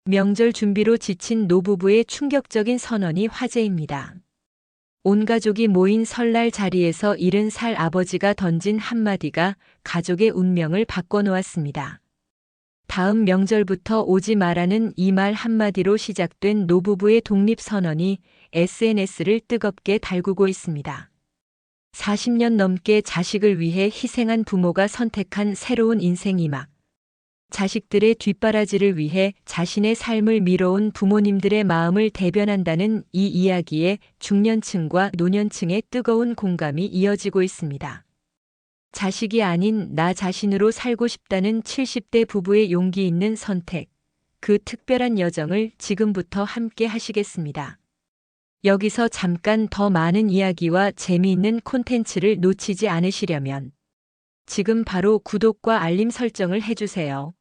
명절 준비로 지친 노부부의 충격적인 선언이 화제입니다. 온 가족이 모인 설날 자리에서 70살 아버지가 던진 한마디가 가족의 운명을 바꿔놓았습니다. 다음 명절부터 오지 마라는 이 말 한마디로 시작된 노부부의 독립선언이 SNS를 뜨겁게 달구고 있습니다. 40년 넘게 자식을 위해 희생한 부모가 선택한 새로운 인생 이막. 자식들의 뒷바라지를 위해 자신의 삶을 미뤄온 부모님들의 마음을 대변한다는 이 이야기에 중년층과 노년층의 뜨거운 공감이 이어지고 있습니다. 자식이 아닌 나 자신으로 살고 싶다는 70대 부부의 용기 있는 선택, 그 특별한 여정을 지금부터 함께 하시겠습니다. 여기서 잠깐 더 많은 이야기와 재미있는 콘텐츠를 놓치지 않으시려면 지금 바로 구독과 알림 설정을 해주세요.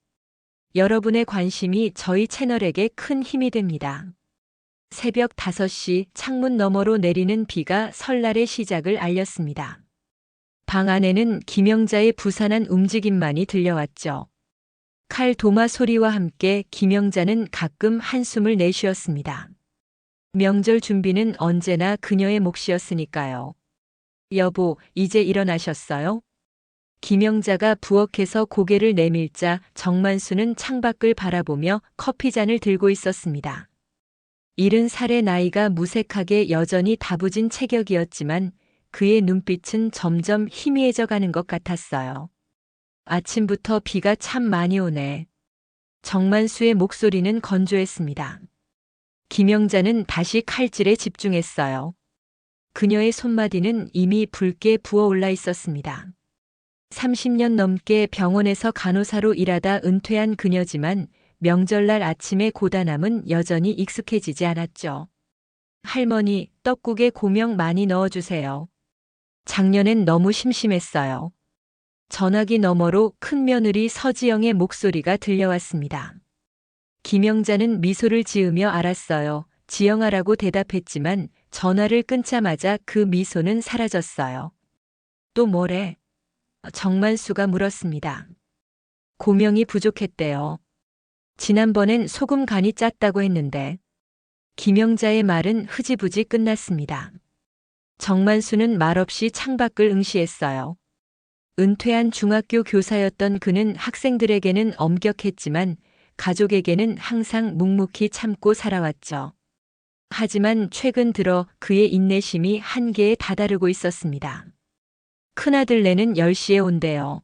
여러분의 관심이 저희 채널에게 큰 힘이 됩니다. 새벽 5시 창문 너머로 내리는 비가 설날의 시작을 알렸습니다. 방 안에는 김영자의 부산한 움직임만이 들려왔죠. 칼 도마 소리와 함께 김영자는 가끔 한숨을 내쉬었습니다. 명절 준비는 언제나 그녀의 몫이었으니까요. 여보, 이제 일어나셨어요? 김영자가 부엌에서 고개를 내밀자 정만수는 창밖을 바라보며 커피잔을 들고 있었습니다. 70살의 나이가 무색하게 여전히 다부진 체격이었지만 그의 눈빛은 점점 희미해져 가는 것 같았어요. 아침부터 비가 참 많이 오네. 정만수의 목소리는 건조했습니다. 김영자는 다시 칼질에 집중했어요. 그녀의 손마디는 이미 붉게 부어올라 있었습니다. 30년 넘게 병원에서 간호사로 일하다 은퇴한 그녀지만 명절날 아침의 고단함은 여전히 익숙해지지 않았죠. 할머니, 떡국에 고명 많이 넣어주세요. 작년엔 너무 심심했어요. 전화기 너머로 큰며느리 서지영의 목소리가 들려왔습니다. 김영자는 미소를 지으며 알았어요. 지영아라고 대답했지만 전화를 끊자마자 그 미소는 사라졌어요. 또 뭐래? 정만수가 물었습니다. 고명이 부족했대요. 지난번엔 소금 간이 짰다고 했는데. 김영자의 말은 흐지부지 끝났습니다. 정만수는 말없이 창밖을 응시했어요. 은퇴한 중학교 교사였던 그는 학생들에게는 엄격했지만 가족에게는 항상 묵묵히 참고 살아왔죠. 하지만 최근 들어 그의 인내심이 한계에 다다르고 있었습니다. 큰아들네는 10시에 온대요.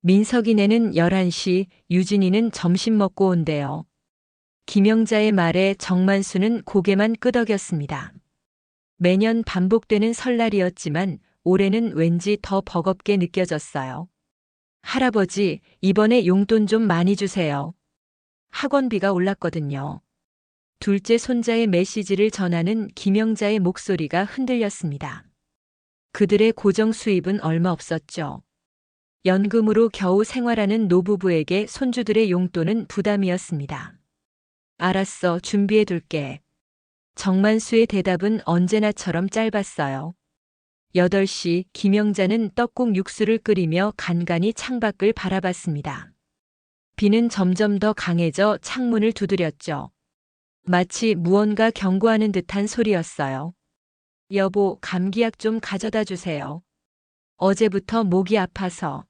민석이네는 11시, 유진이는 점심 먹고 온대요. 김영자의 말에 정만수는 고개만 끄덕였습니다. 매년 반복되는 설날이었지만 올해는 왠지 더 버겁게 느껴졌어요. 할아버지, 이번에 용돈 좀 많이 주세요. 학원비가 올랐거든요. 둘째 손자의 메시지를 전하는 김영자의 목소리가 흔들렸습니다. 그들의 고정 수입은 얼마 없었죠. 연금으로 겨우 생활하는 노부부에게 손주들의 용돈은 부담이었습니다. 알았어, 준비해둘게. 정만수의 대답은 언제나처럼 짧았어요. 8시 김영자는 떡국 육수를 끓이며 간간히 창밖을 바라봤습니다. 비는 점점 더 강해져 창문을 두드렸죠. 마치 무언가 경고하는 듯한 소리였어요. 여보, 감기약 좀 가져다 주세요. 어제부터 목이 아파서.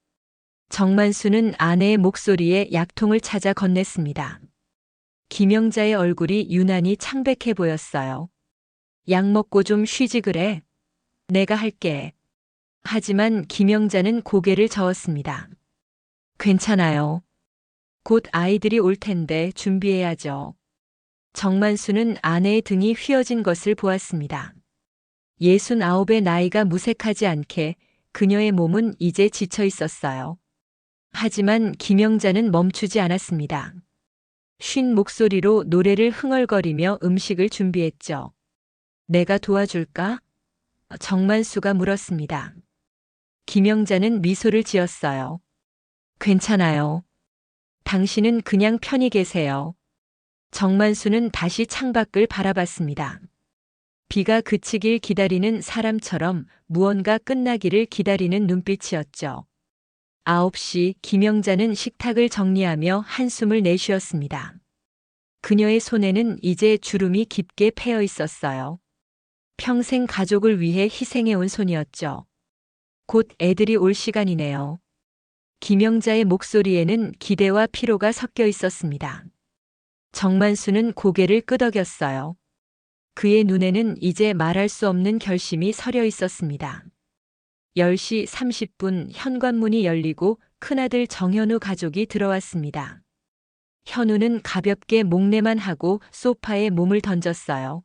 정만수는 아내의 목소리에 약통을 찾아 건넸습니다. 김영자의 얼굴이 유난히 창백해 보였어요. 약 먹고 좀 쉬지 그래. 내가 할게. 하지만 김영자는 고개를 저었습니다. 괜찮아요. 곧 아이들이 올 텐데 준비해야죠. 정만수는 아내의 등이 휘어진 것을 보았습니다. 69의 나이가 무색하지 않게 그녀의 몸은 이제 지쳐 있었어요. 하지만 김영자는 멈추지 않았습니다. 쉰 목소리로 노래를 흥얼거리며 음식을 준비했죠. 내가 도와줄까? 정만수가 물었습니다. 김영자는 미소를 지었어요. 괜찮아요. 당신은 그냥 편히 계세요. 정만수는 다시 창밖을 바라봤습니다. 비가 그치길 기다리는 사람처럼 무언가 끝나기를 기다리는 눈빛이었죠. 9시 김영자는 식탁을 정리하며 한숨을 내쉬었습니다. 그녀의 손에는 이제 주름이 깊게 패여 있었어요. 평생 가족을 위해 희생해온 손이었죠. 곧 애들이 올 시간이네요. 김영자의 목소리에는 기대와 피로가 섞여 있었습니다. 정만수는 고개를 끄덕였어요. 그의 눈에는 이제 말할 수 없는 결심이 서려 있었습니다. 10시 30분 현관문이 열리고 큰아들 정현우 가족이 들어왔습니다. 현우는 가볍게 목례만 하고 소파에 몸을 던졌어요.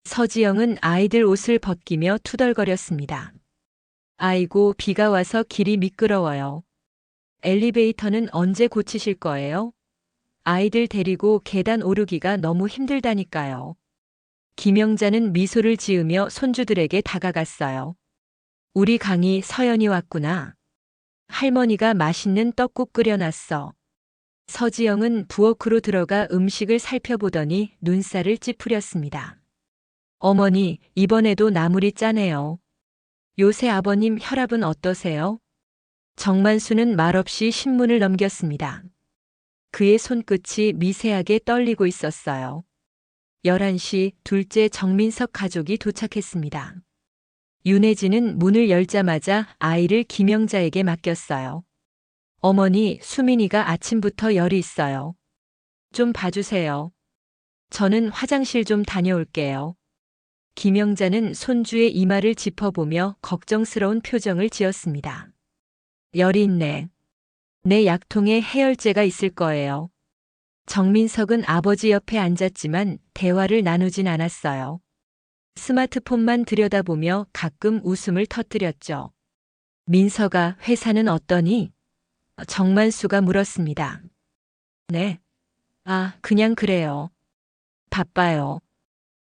서지영은 아이들 옷을 벗기며 투덜거렸습니다. 아이고, 비가 와서 길이 미끄러워요. 엘리베이터는 언제 고치실 거예요? 아이들 데리고 계단 오르기가 너무 힘들다니까요. 김영자는 미소를 지으며 손주들에게 다가갔어요. 우리 강이 서연이 왔구나. 할머니가 맛있는 떡국 끓여놨어. 서지영은 부엌으로 들어가 음식을 살펴보더니 눈살을 찌푸렸습니다. 어머니, 이번에도 나물이 짜네요. 요새 아버님 혈압은 어떠세요? 정만수는 말없이 신문을 넘겼습니다. 그의 손끝이 미세하게 떨리고 있었어요. 11시 둘째 정민석 가족이 도착했습니다. 윤혜진은 문을 열자마자 아이를 김영자에게 맡겼어요. 어머니, 수민이가 아침부터 열이 있어요. 좀 봐주세요. 저는 화장실 좀 다녀올게요. 김영자는 손주의 이마를 짚어보며 걱정스러운 표정을 지었습니다. 열이 있네. 내 약통에 해열제가 있을 거예요. 정민석은 아버지 옆에 앉았지만 대화를 나누진 않았어요. 스마트폰만 들여다보며 가끔 웃음을 터뜨렸죠. 민석아, 회사는 어떠니? 정만수가 물었습니다. 네. 아, 그냥 그래요. 바빠요.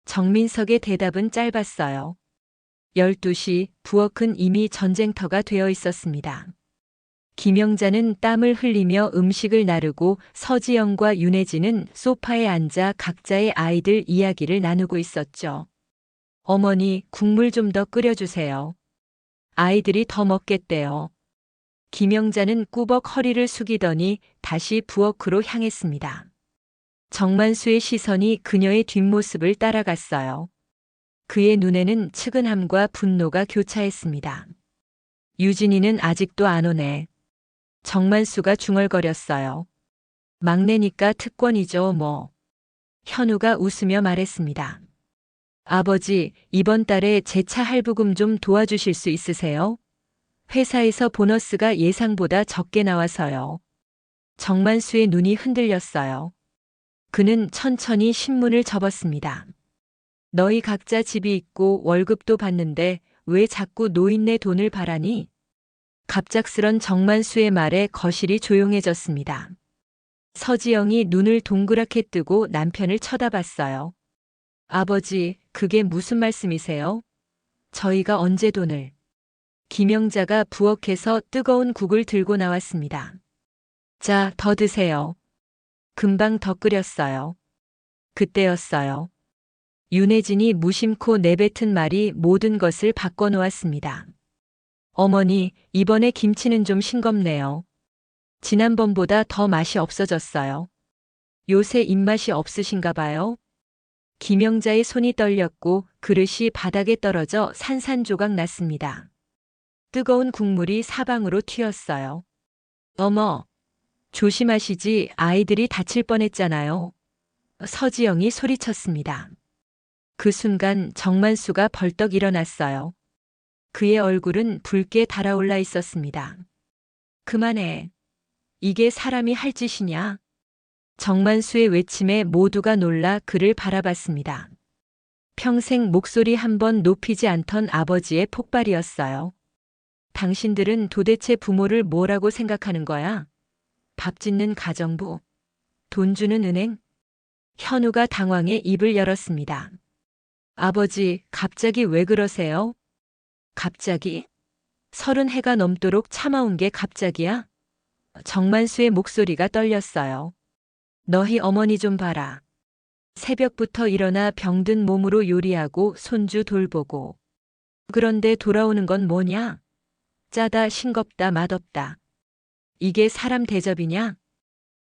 정민석의 대답은 짧았어요. 12시 부엌은 이미 전쟁터가 되어 있었습니다. 김영자는 땀을 흘리며 음식을 나르고 서지영과 윤혜진은 소파에 앉아 각자의 아이들 이야기를 나누고 있었죠. 어머니, 국물 좀 더 끓여주세요. 아이들이 더 먹겠대요. 김영자는 꾸벅 허리를 숙이더니 다시 부엌으로 향했습니다. 정만수의 시선이 그녀의 뒷모습을 따라갔어요. 그의 눈에는 측은함과 분노가 교차했습니다. 유진이는 아직도 안 오네. 정만수가 중얼거렸어요. 막내니까 특권이죠, 뭐. 현우가 웃으며 말했습니다. 아버지, 이번 달에 제 차 할부금 좀 도와주실 수 있으세요? 회사에서 보너스가 예상보다 적게 나와서요. 정만수의 눈이 흔들렸어요. 그는 천천히 신문을 접었습니다. 너희 각자 집이 있고 월급도 받는데 왜 자꾸 노인네 돈을 바라니? 갑작스런 정만수의 말에 거실이 조용해졌습니다. 서지영이 눈을 동그랗게 뜨고 남편을 쳐다봤어요. 아버지, 그게 무슨 말씀이세요? 저희가 언제 돈을? 김영자가 부엌에서 뜨거운 국을 들고 나왔습니다. 자, 더 드세요. 금방 더 끓였어요. 그때였어요. 윤혜진이 무심코 내뱉은 말이 모든 것을 바꿔놓았습니다. 어머니, 이번에 김치는 좀 싱겁네요. 지난번보다 더 맛이 없어졌어요. 요새 입맛이 없으신가 봐요? 김영자의 손이 떨렸고 그릇이 바닥에 떨어져 산산조각 났습니다. 뜨거운 국물이 사방으로 튀었어요. 어머, 조심하시지, 아이들이 다칠 뻔했잖아요. 서지영이 소리쳤습니다. 그 순간 정만수가 벌떡 일어났어요. 그의 얼굴은 붉게 달아올라 있었습니다. 그만해. 이게 사람이 할 짓이냐? 정만수의 외침에 모두가 놀라 그를 바라봤습니다. 평생 목소리 한 번 높이지 않던 아버지의 폭발이었어요. 당신들은 도대체 부모를 뭐라고 생각하는 거야? 밥 짓는 가정부, 돈 주는 은행? 현우가 당황해 입을 열었습니다. 아버지, 갑자기 왜 그러세요? 갑자기? 30해가 넘도록 참아온 게 갑자기야? 정만수의 목소리가 떨렸어요. 너희 어머니 좀 봐라. 새벽부터 일어나 병든 몸으로 요리하고 손주 돌보고. 그런데 돌아오는 건 뭐냐? 짜다 싱겁다 맛없다. 이게 사람 대접이냐?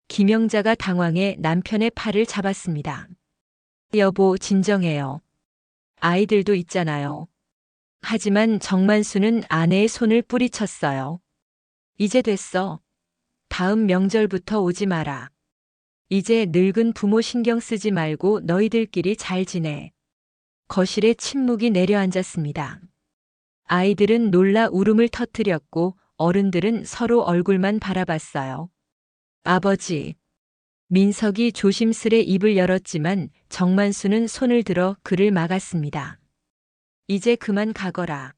김영자가 당황해 남편의 팔을 잡았습니다. 여보, 진정해요. 아이들도 있잖아요. 하지만 정만수는 아내의 손을 뿌리쳤어요. 이제 됐어. 다음 명절부터 오지 마라. 이제 늙은 부모 신경 쓰지 말고 너희들끼리 잘 지내. 거실에 침묵이 내려앉았습니다. 아이들은 놀라 울음을 터뜨렸고 어른들은 서로 얼굴만 바라봤어요. 아버지. 민석이 조심스레 입을 열었지만 정만수는 손을 들어 그를 막았습니다. 이제 그만 가거라.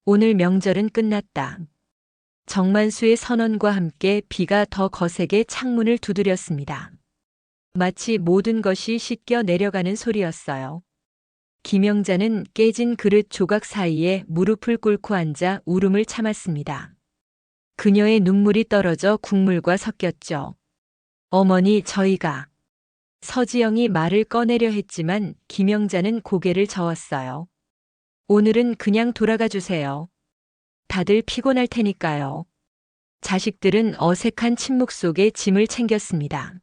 오늘 명절은 끝났다. 정만수의 선언과 함께 비가 더 거세게 창문을 두드렸습니다. 마치 모든 것이 씻겨 내려가는 소리였어요. 김영자는 깨진 그릇 조각 사이에 무릎을 꿇고 앉아 울음을 참았습니다. 그녀의 눈물이 떨어져 국물과 섞였죠. 어머니, 저희가. 서지영이 말을 꺼내려 했지만 김영자는 고개를 저었어요. 오늘은 그냥 돌아가 주세요. 다들 피곤할 테니까요. 자식들은 어색한 침묵 속에 짐을 챙겼습니다.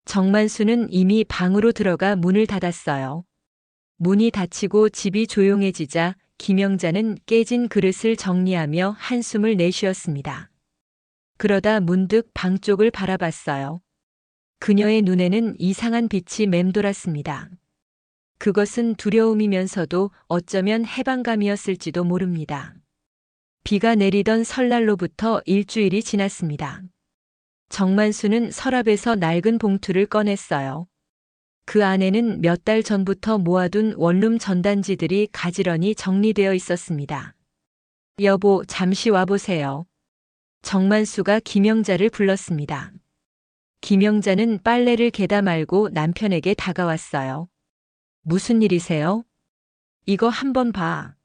정만수는 이미 방으로 들어가 문을 닫았어요. 문이 닫히고 집이 조용해지자 김영자는 깨진 그릇을 정리하며 한숨을 내쉬었습니다. 그러다 문득 방 쪽을 바라봤어요. 그녀의 눈에는 이상한 빛이 맴돌았습니다. 그것은 두려움이면서도 어쩌면 해방감이었을지도 모릅니다. 비가 내리던 설날로부터 일주일이 지났습니다. 정만수는 서랍에서 낡은 봉투를 꺼냈어요. 그 안에는 몇 달 전부터 모아둔 원룸 전단지들이 가지런히 정리되어 있었습니다. 여보, 잠시 와보세요. 정만수가 김영자를 불렀습니다. 김영자는 빨래를 개다 말고 남편에게 다가왔어요. 무슨 일이세요? 이거 한번 봐.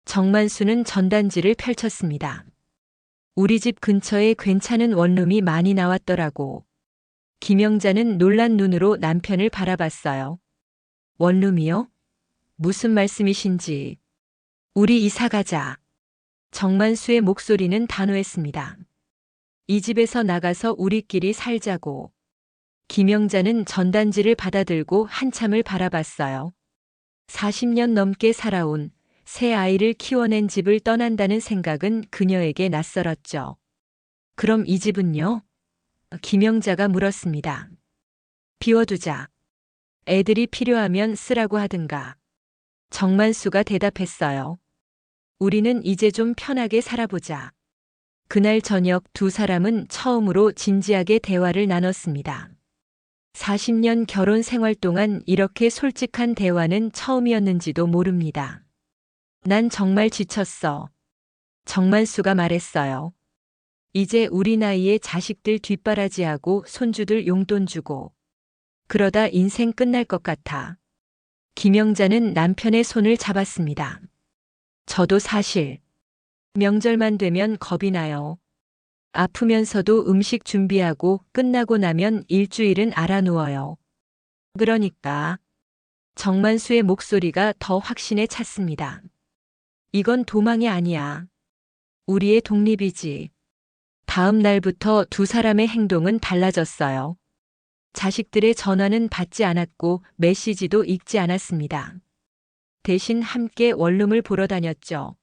정만수는 전단지를 펼쳤습니다. 우리 집 근처에 괜찮은 원룸이 많이 나왔더라고. 김영자는 놀란 눈으로 남편을 바라봤어요. 원룸이요? 무슨 말씀이신지. 우리 이사 가자. 정만수의 목소리는 단호했습니다. 이 집에서 나가서 우리끼리 살자고. 김영자는 전단지를 받아들고 한참을 바라봤어요. 40년 넘게 살아온 새 아이를 키워낸 집을 떠난다는 생각은 그녀에게 낯설었죠. 그럼 이 집은요? 김영자가 물었습니다. 비워두자. 애들이 필요하면 쓰라고 하든가. 정만수가 대답했어요. 우리는 이제 좀 편하게 살아보자. 그날 저녁 두 사람은 처음으로 진지하게 대화를 나눴습니다. 40년 결혼 생활 동안 이렇게 솔직한 대화는 처음이었는지도 모릅니다. 난 정말 지쳤어. 정만수가 말했어요. 이제 우리 나이에 자식들 뒷바라지하고 손주들 용돈 주고. 그러다 인생 끝날 것 같아. 김영자는 남편의 손을 잡았습니다. 저도 사실 명절만 되면 겁이 나요. 아프면서도 음식 준비하고 끝나고 나면 일주일은 알아누워요. 그러니까 정만수의 목소리가 더 확신에 찼습니다. 이건 도망이 아니야. 우리의 독립이지. 다음 날부터 두 사람의 행동은 달라졌어요. 자식들의 전화는 받지 않았고 메시지도 읽지 않았습니다. 대신 함께 원룸을 보러 다녔죠.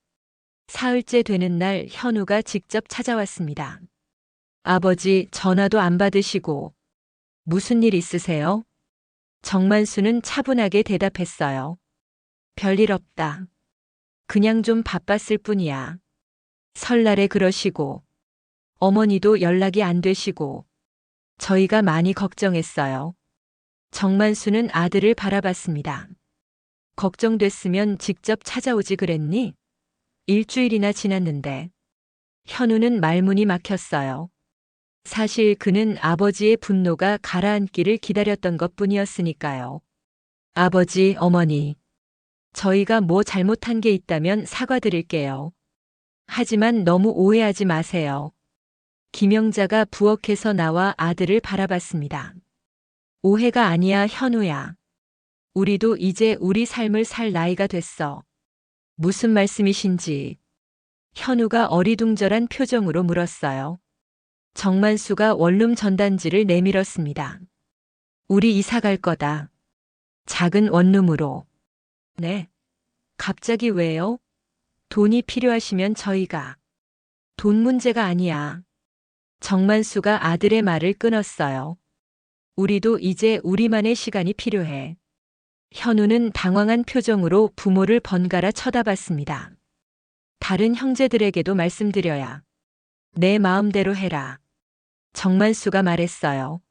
사흘째 되는 날 현우가 직접 찾아왔습니다. 아버지, 전화도 안 받으시고. 무슨 일 있으세요? 정만수는 차분하게 대답했어요. 별일 없다. 그냥 좀 바빴을 뿐이야. 설날에 그러시고. 어머니도 연락이 안 되시고. 저희가 많이 걱정했어요. 정만수는 아들을 바라봤습니다. 걱정됐으면 직접 찾아오지 그랬니? 일주일이나 지났는데. 현우는 말문이 막혔어요. 사실 그는 아버지의 분노가 가라앉기를 기다렸던 것뿐이었으니까요. 아버지, 어머니. 저희가 뭐 잘못한 게 있다면 사과드릴게요. 하지만 너무 오해하지 마세요. 김영자가 부엌에서 나와 아들을 바라봤습니다. 오해가 아니야, 현우야. 우리도 이제 우리 삶을 살 나이가 됐어. 무슨 말씀이신지. 현우가 어리둥절한 표정으로 물었어요. 정만수가 원룸 전단지를 내밀었습니다. 우리 이사 갈 거다. 작은 원룸으로. 네. 갑자기 왜요? 돈이 필요하시면 저희가. 돈 문제가 아니야. 정만수가 아들의 말을 끊었어요. 우리도 이제 우리만의 시간이 필요해. 현우는 당황한 표정으로 부모를 번갈아 쳐다봤습니다. 다른 형제들에게도 말씀드려야. 내 마음대로 해라. 정만수가 말했어요.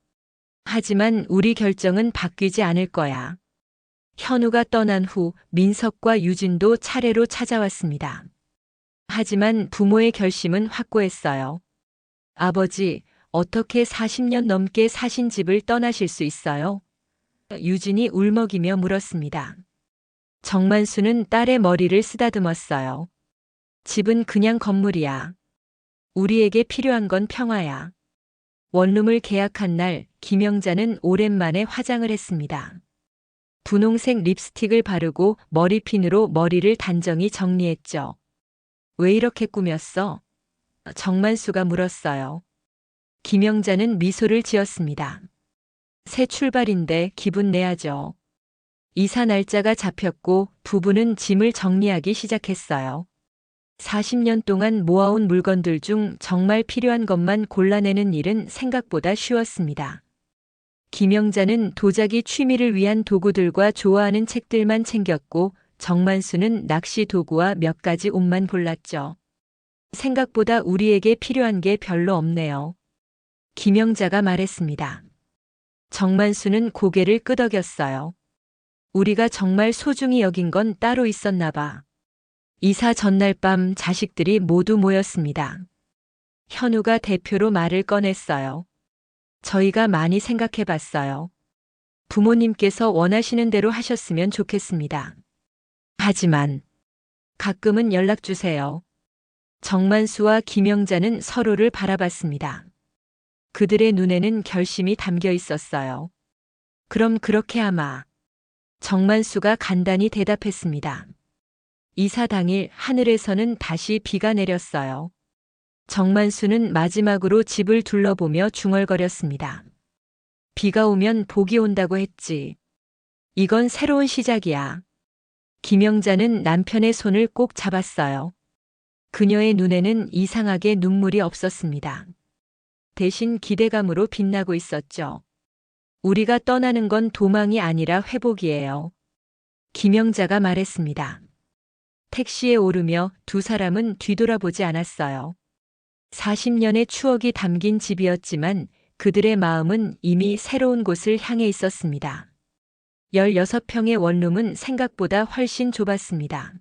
하지만 우리 결정은 바뀌지 않을 거야. 현우가 떠난 후 민석과 유진도 차례로 찾아왔습니다. 하지만 부모의 결심은 확고했어요. 아버지, 어떻게 40년 넘게 사신 집을 떠나실 수 있어요? 유진이 울먹이며 물었습니다. 정만수는 딸의 머리를 쓰다듬었어요. 집은 그냥 건물이야. 우리에게 필요한 건 평화야. 원룸을 계약한 날 김영자는 오랜만에 화장을 했습니다. 분홍색 립스틱을 바르고 머리핀으로 머리를 단정히 정리했죠. 왜 이렇게 꾸몄어? 정만수가 물었어요. 김영자는 미소를 지었습니다. 새 출발인데 기분 내야죠. 이사 날짜가 잡혔고 부부는 짐을 정리하기 시작했어요. 40년 동안 모아온 물건들 중 정말 필요한 것만 골라내는 일은 생각보다 쉬웠습니다. 김영자는 도자기 취미를 위한 도구들과 좋아하는 책들만 챙겼고 정만수는 낚시 도구와 몇 가지 옷만 골랐죠. 생각보다 우리에게 필요한 게 별로 없네요. 김영자가 말했습니다. 정만수는 고개를 끄덕였어요. 우리가 정말 소중히 여긴 건 따로 있었나 봐. 이사 전날 밤 자식들이 모두 모였습니다. 현우가 대표로 말을 꺼냈어요. 저희가 많이 생각해 봤어요. 부모님께서 원하시는 대로 하셨으면 좋겠습니다. 하지만 가끔은 연락 주세요. 정만수와 김영자는 서로를 바라봤습니다. 그들의 눈에는 결심이 담겨 있었어요. 그럼 그렇게 하마. 정만수가 간단히 대답했습니다. 이사 당일 하늘에서는 다시 비가 내렸어요. 정만수는 마지막으로 집을 둘러보며 중얼거렸습니다. 비가 오면 복이 온다고 했지. 이건 새로운 시작이야. 김영자는 남편의 손을 꼭 잡았어요. 그녀의 눈에는 이상하게 눈물이 없었습니다. 대신 기대감으로 빛나고 있었죠. 우리가 떠나는 건 도망이 아니라 회복이에요. 김영자가 말했습니다. 택시에 오르며 두 사람은 뒤돌아보지 않았어요. 40년의 추억이 담긴 집이었지만 그들의 마음은 이미 새로운 곳을 향해 있었습니다. 16평의 원룸은 생각보다 훨씬 좁았습니다.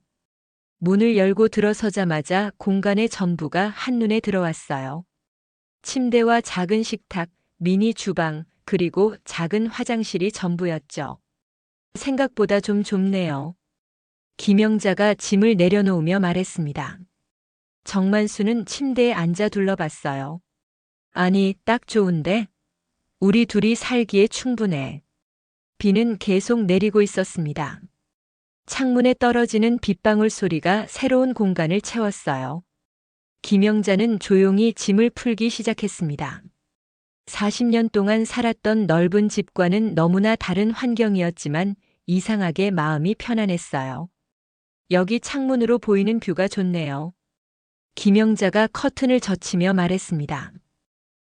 문을 열고 들어서자마자 공간의 전부가 한눈에 들어왔어요. 침대와 작은 식탁, 미니 주방, 그리고 작은 화장실이 전부였죠. 생각보다 좀 좁네요. 김영자가 짐을 내려놓으며 말했습니다. 정만수는 침대에 앉아 둘러봤어요. 아니, 딱 좋은데? 우리 둘이 살기에 충분해. 비는 계속 내리고 있었습니다. 창문에 떨어지는 빗방울 소리가 새로운 공간을 채웠어요. 김영자는 조용히 짐을 풀기 시작했습니다. 40년 동안 살았던 넓은 집과는 너무나 다른 환경이었지만 이상하게 마음이 편안했어요. 여기 창문으로 보이는 뷰가 좋네요. 김영자가 커튼을 젖히며 말했습니다.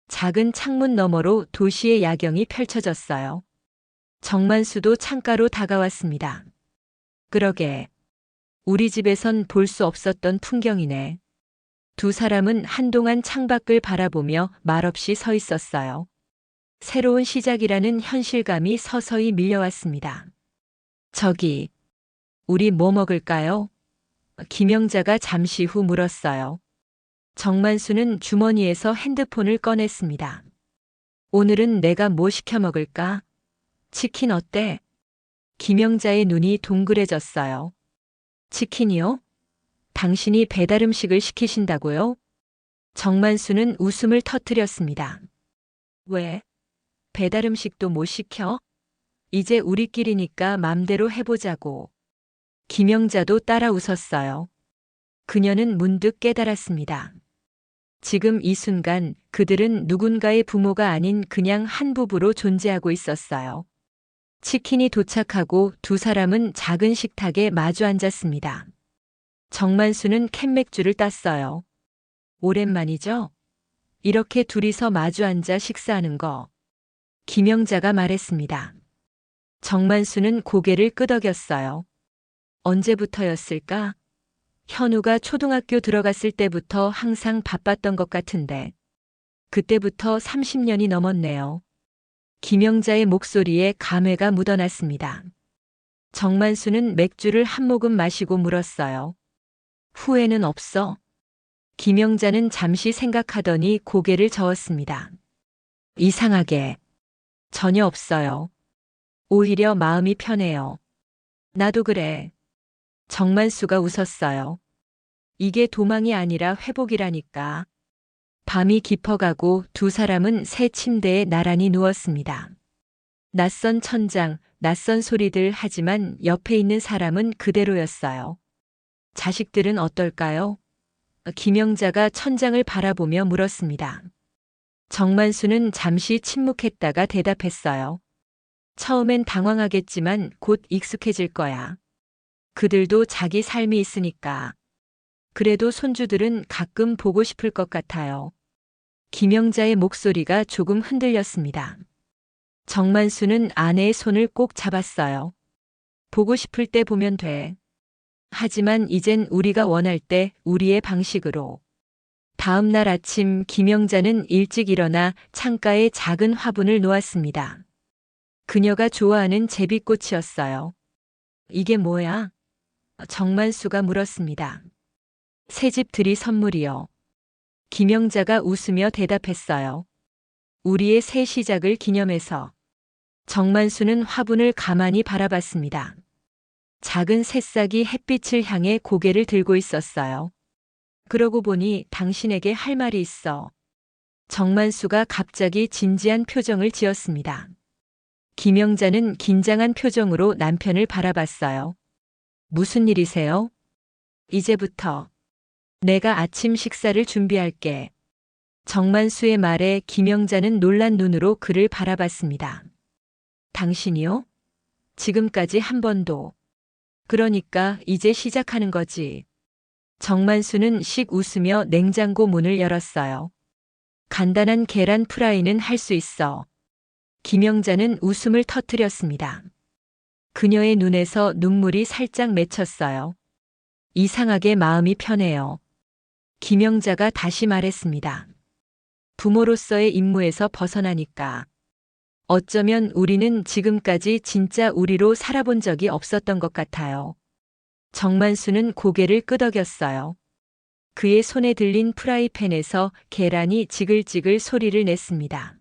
작은 창문 너머로 도시의 야경이 펼쳐졌어요. 정만수도 창가로 다가왔습니다. 그러게. 우리 집에선 볼 수 없었던 풍경이네. 두 사람은 한동안 창밖을 바라보며 말없이 서 있었어요. 새로운 시작이라는 현실감이 서서히 밀려왔습니다. 저기, 우리 뭐 먹을까요? 김영자가 잠시 후 물었어요. 정만수는 주머니에서 핸드폰을 꺼냈습니다. 오늘은 내가 뭐 시켜 먹을까? 치킨 어때? 김영자의 눈이 동그래졌어요. 치킨이요? 당신이 배달 음식을 시키신다고요? 정만수는 웃음을 터뜨렸습니다. 왜? 배달 음식도 못 시켜? 이제 우리끼리니까 맘대로 해보자고. 김영자도 따라 웃었어요. 그녀는 문득 깨달았습니다. 지금 이 순간 그들은 누군가의 부모가 아닌 그냥 한 부부로 존재하고 있었어요. 치킨이 도착하고 두 사람은 작은 식탁에 마주 앉았습니다. 정만수는 캔맥주를 땄어요. 오랜만이죠? 이렇게 둘이서 마주 앉아 식사하는 거. 김영자가 말했습니다. 정만수는 고개를 끄덕였어요. 언제부터였을까? 현우가 초등학교 들어갔을 때부터 항상 바빴던 것 같은데. 그때부터 30년이 넘었네요. 김영자의 목소리에 감회가 묻어났습니다. 정만수는 맥주를 한 모금 마시고 물었어요. 후회는 없어? 김영자는 잠시 생각하더니 고개를 저었습니다. 이상하게. 전혀 없어요. 오히려 마음이 편해요. 나도 그래. 정만수가 웃었어요. 이게 도망이 아니라 회복이라니까. 밤이 깊어가고 두 사람은 새 침대에 나란히 누웠습니다. 낯선 천장, 낯선 소리들 하지만 옆에 있는 사람은 그대로였어요. 자식들은 어떨까요? 김영자가 천장을 바라보며 물었습니다. 정만수는 잠시 침묵했다가 대답했어요. 처음엔 당황하겠지만 곧 익숙해질 거야. 그들도 자기 삶이 있으니까. 그래도 손주들은 가끔 보고 싶을 것 같아요. 김영자의 목소리가 조금 흔들렸습니다. 정만수는 아내의 손을 꼭 잡았어요. 보고 싶을 때 보면 돼. 하지만 이젠 우리가 원할 때 우리의 방식으로. 다음 날 아침 김영자는 일찍 일어나 창가에 작은 화분을 놓았습니다. 그녀가 좋아하는 제비꽃이었어요. 이게 뭐야? 정만수가 물었습니다. 새집 들이 선물이요. 김영자가 웃으며 대답했어요. 우리의 새 시작을 기념해서. 정만수는 화분을 가만히 바라봤습니다. 작은 새싹이 햇빛을 향해 고개를 들고 있었어요. 그러고 보니 당신에게 할 말이 있어. 정만수가 갑자기 진지한 표정을 지었습니다. 김영자는 긴장한 표정으로 남편을 바라봤어요. 무슨 일이세요? 이제부터 내가 아침 식사를 준비할게. 정만수의 말에 김영자는 놀란 눈으로 그를 바라봤습니다. 당신이요? 지금까지 한 번도. 그러니까 이제 시작하는 거지. 정만수는 씩 웃으며 냉장고 문을 열었어요. 간단한 계란 프라이는 할 수 있어. 김영자는 웃음을 터뜨렸습니다. 그녀의 눈에서 눈물이 살짝 맺혔어요. 이상하게 마음이 편해요. 김영자가 다시 말했습니다. 부모로서의 임무에서 벗어나니까. 어쩌면 우리는 지금까지 진짜 우리로 살아본 적이 없었던 것 같아요. 정만수는 고개를 끄덕였어요. 그의 손에 들린 프라이팬에서 계란이 지글지글 소리를 냈습니다.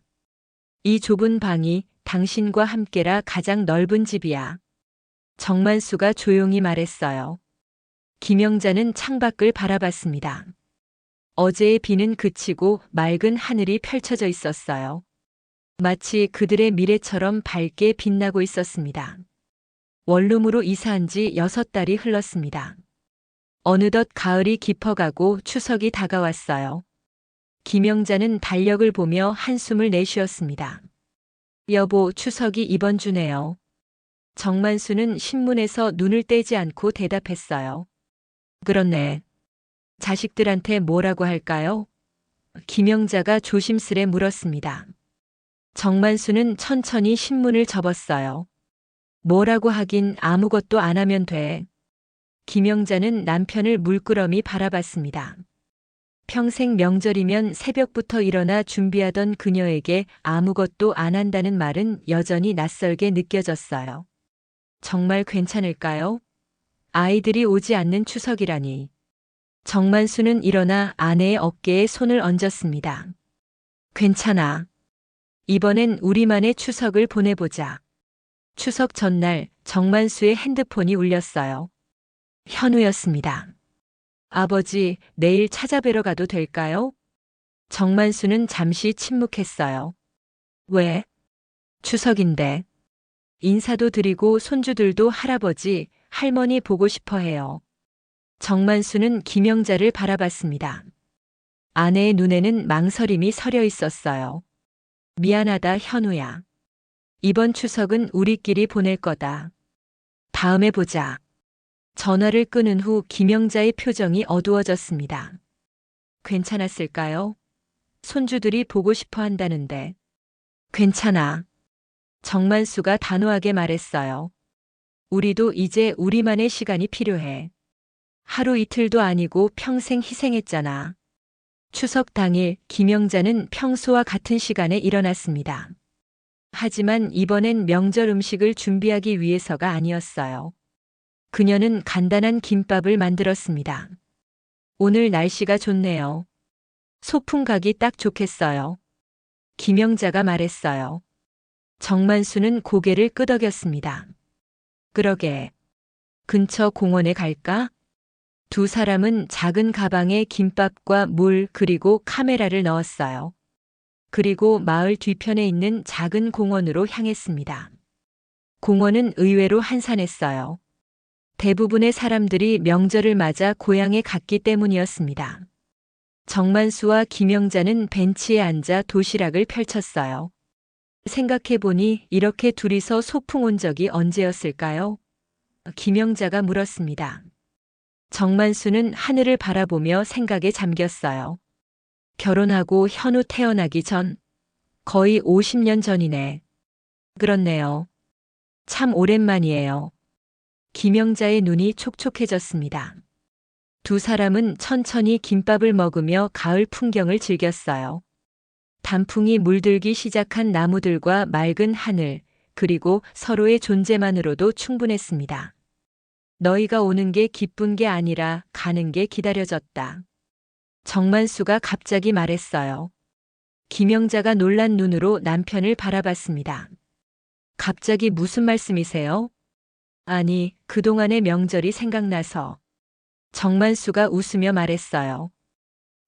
이 좁은 방이 당신과 함께라 가장 넓은 집이야. 정만수가 조용히 말했어요. 김영자는 창밖을 바라봤습니다. 어제의 비는 그치고 맑은 하늘이 펼쳐져 있었어요. 마치 그들의 미래처럼 밝게 빛나고 있었습니다. 원룸으로 이사한 지 6달이 흘렀습니다. 어느덧 가을이 깊어가고 추석이 다가왔어요. 김영자는 달력을 보며 한숨을 내쉬었습니다. 여보, 추석이 이번 주네요. 정만수는 신문에서 눈을 떼지 않고 대답했어요. 그렇네. 자식들한테 뭐라고 할까요? 김영자가 조심스레 물었습니다. 정만수는 천천히 신문을 접었어요. 뭐라고 하긴 아무것도 안 하면 돼. 김영자는 남편을 물끄러미 바라봤습니다. 평생 명절이면 새벽부터 일어나 준비하던 그녀에게 아무것도 안 한다는 말은 여전히 낯설게 느껴졌어요. 정말 괜찮을까요? 아이들이 오지 않는 추석이라니. 정만수는 일어나 아내의 어깨에 손을 얹었습니다. 괜찮아. 이번엔 우리만의 추석을 보내보자. 추석 전날 정만수의 핸드폰이 울렸어요. 현우였습니다. 아버지, 내일 찾아뵈러 가도 될까요? 정만수는 잠시 침묵했어요. 왜? 추석인데. 인사도 드리고 손주들도 할아버지, 할머니 보고 싶어 해요. 정만수는 김영자를 바라봤습니다. 아내의 눈에는 망설임이 서려 있었어요. 미안하다, 현우야. 이번 추석은 우리끼리 보낼 거다. 다음에 보자. 전화를 끊은 후 김영자의 표정이 어두워졌습니다. 괜찮았을까요? 손주들이 보고 싶어 한다는데. 괜찮아. 정만수가 단호하게 말했어요. 우리도 이제 우리만의 시간이 필요해. 하루 이틀도 아니고 평생 희생했잖아. 추석 당일 김영자는 평소와 같은 시간에 일어났습니다. 하지만 이번엔 명절 음식을 준비하기 위해서가 아니었어요. 그녀는 간단한 김밥을 만들었습니다. 오늘 날씨가 좋네요. 소풍 가기 딱 좋겠어요. 김영자가 말했어요. 정만수는 고개를 끄덕였습니다. 그러게. 근처 공원에 갈까? 두 사람은 작은 가방에 김밥과 물 그리고 카메라를 넣었어요. 그리고 마을 뒤편에 있는 작은 공원으로 향했습니다. 공원은 의외로 한산했어요. 대부분의 사람들이 명절을 맞아 고향에 갔기 때문이었습니다. 정만수와 김영자는 벤치에 앉아 도시락을 펼쳤어요. 생각해보니 이렇게 둘이서 소풍 온 적이 언제였을까요? 김영자가 물었습니다. 정만수는 하늘을 바라보며 생각에 잠겼어요. 결혼하고 현우 태어나기 전, 거의 50년 전이네. 그렇네요. 참 오랜만이에요. 김영자의 눈이 촉촉해졌습니다. 두 사람은 천천히 김밥을 먹으며 가을 풍경을 즐겼어요. 단풍이 물들기 시작한 나무들과 맑은 하늘, 그리고 서로의 존재만으로도 충분했습니다. 너희가 오는 게 기쁜 게 아니라 가는 게 기다려졌다. 정만수가 갑자기 말했어요. 김영자가 놀란 눈으로 남편을 바라봤습니다. 갑자기 무슨 말씀이세요? 아니, 그동안의 명절이 생각나서. 정만수가 웃으며 말했어요.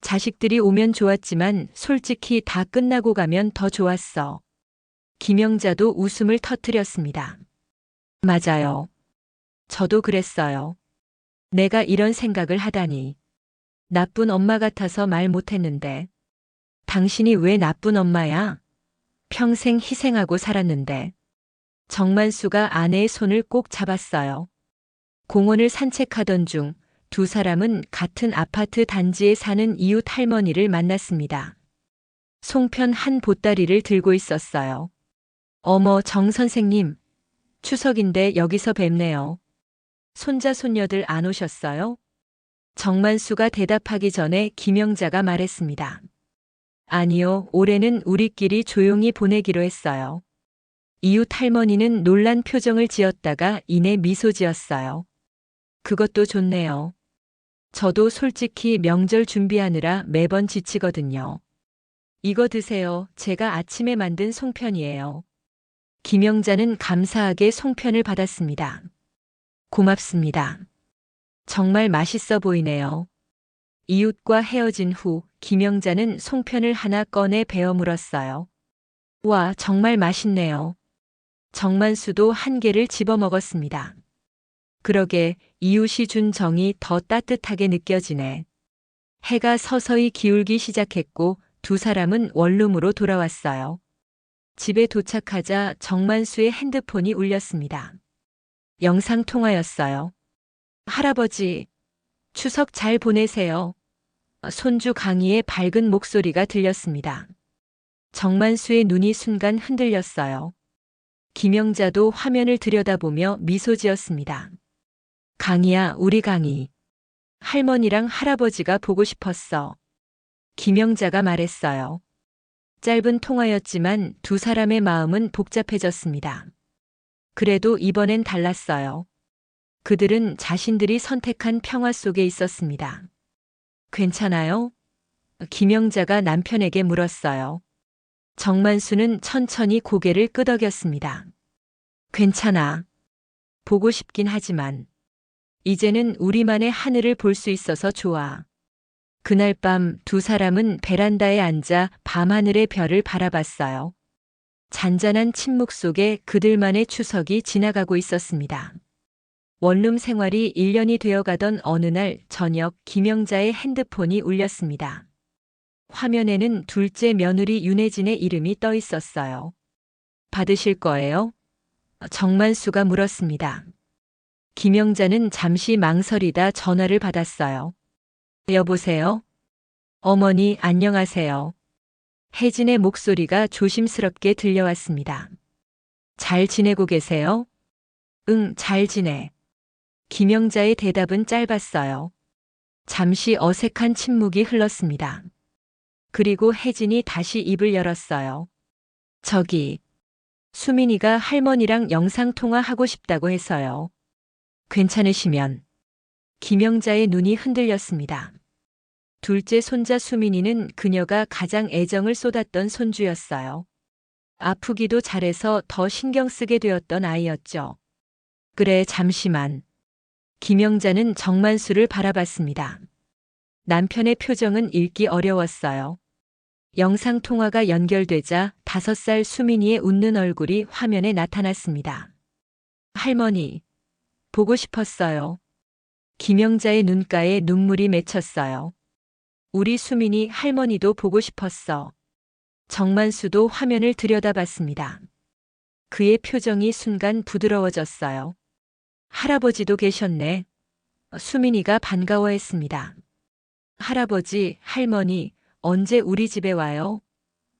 자식들이 오면 좋았지만 솔직히 다 끝나고 가면 더 좋았어. 김영자도 웃음을 터뜨렸습니다. 맞아요. 저도 그랬어요. 내가 이런 생각을 하다니. 나쁜 엄마 같아서 말 못했는데. 당신이 왜 나쁜 엄마야? 평생 희생하고 살았는데. 정만수가 아내의 손을 꼭 잡았어요. 공원을 산책하던 중 두 사람은 같은 아파트 단지에 사는 이웃 할머니를 만났습니다. 송편 한 보따리를 들고 있었어요. 어머, 정 선생님. 추석인데 여기서 뵙네요. 손자 손녀들 안 오셨어요? 정만수가 대답하기 전에 김영자가 말했습니다. 아니요, 올해는 우리끼리 조용히 보내기로 했어요. 이웃 할머니는 놀란 표정을 지었다가 이내 미소 지었어요. 그것도 좋네요. 저도 솔직히 명절 준비하느라 매번 지치거든요. 이거 드세요. 제가 아침에 만든 송편이에요. 김영자는 감사하게 송편을 받았습니다. 고맙습니다. 정말 맛있어 보이네요. 이웃과 헤어진 후 김영자는 송편을 하나 꺼내 베어 물었어요. 와, 정말 맛있네요. 정만수도 한 개를 집어 먹었습니다. 그러게 이웃이 준 정이 더 따뜻하게 느껴지네. 해가 서서히 기울기 시작했고 두 사람은 원룸으로 돌아왔어요. 집에 도착하자 정만수의 핸드폰이 울렸습니다. 영상통화였어요. 할아버지, 추석 잘 보내세요. 손주 강희의 밝은 목소리가 들렸습니다. 정만수의 눈이 순간 흔들렸어요. 김영자도 화면을 들여다보며 미소 지었습니다. 강희야, 우리 강희. 할머니랑 할아버지가 보고 싶었어. 김영자가 말했어요. 짧은 통화였지만 두 사람의 마음은 복잡해졌습니다. 그래도 이번엔 달랐어요. 그들은 자신들이 선택한 평화 속에 있었습니다. 괜찮아요? 김영자가 남편에게 물었어요. 정만수는 천천히 고개를 끄덕였습니다. 괜찮아. 보고 싶긴 하지만. 이제는 우리만의 하늘을 볼 수 있어서 좋아. 그날 밤 두 사람은 베란다에 앉아 밤하늘의 별을 바라봤어요. 잔잔한 침묵 속에 그들만의 추석이 지나가고 있었습니다. 원룸 생활이 1년이 되어가던 어느 날 저녁 김영자의 핸드폰이 울렸습니다. 화면에는 둘째 며느리 윤혜진의 이름이 떠 있었어요. 받으실 거예요? 정만수가 물었습니다. 김영자는 잠시 망설이다 전화를 받았어요. 여보세요? 어머니, 안녕하세요. 혜진의 목소리가 조심스럽게 들려왔습니다. 잘 지내고 계세요? 응, 잘 지내. 김영자의 대답은 짧았어요. 잠시 어색한 침묵이 흘렀습니다. 그리고 혜진이 다시 입을 열었어요. 저기, 수민이가 할머니랑 영상통화하고 싶다고 해서요. 괜찮으시면. 김영자의 눈이 흔들렸습니다. 둘째 손자 수민이는 그녀가 가장 애정을 쏟았던 손주였어요. 아프기도 잘해서 더 신경 쓰게 되었던 아이였죠. 그래, 잠시만. 김영자는 정만수를 바라봤습니다. 남편의 표정은 읽기 어려웠어요. 영상통화가 연결되자 5살 수민이의 웃는 얼굴이 화면에 나타났습니다. 할머니, 보고 싶었어요. 김영자의 눈가에 눈물이 맺혔어요. 우리 수민이 할머니도 보고 싶었어. 정만수도 화면을 들여다봤습니다. 그의 표정이 순간 부드러워졌어요. 할아버지도 계셨네. 수민이가 반가워했습니다. 할아버지, 할머니, 언제 우리 집에 와요?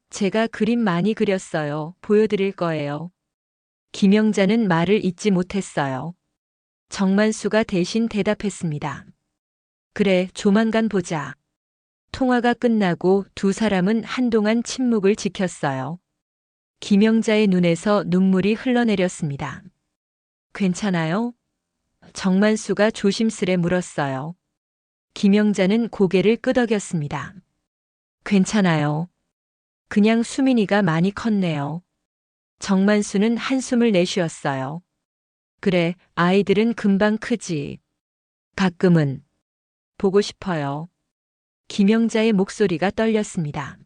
제가 그림 많이 그렸어요. 보여드릴 거예요. 김영자는 말을 잇지 못했어요. 정만수가 대신 대답했습니다. 그래, 조만간 보자. 통화가 끝나고 두 사람은 한동안 침묵을 지켰어요. 김영자의 눈에서 눈물이 흘러내렸습니다. 괜찮아요? 정만수가 조심스레 물었어요. 김영자는 고개를 끄덕였습니다. 괜찮아요. 그냥 수민이가 많이 컸네요. 정만수는 한숨을 내쉬었어요. 그래, 아이들은 금방 크지. 가끔은 보고 싶어요. 김영자의 목소리가 떨렸습니다.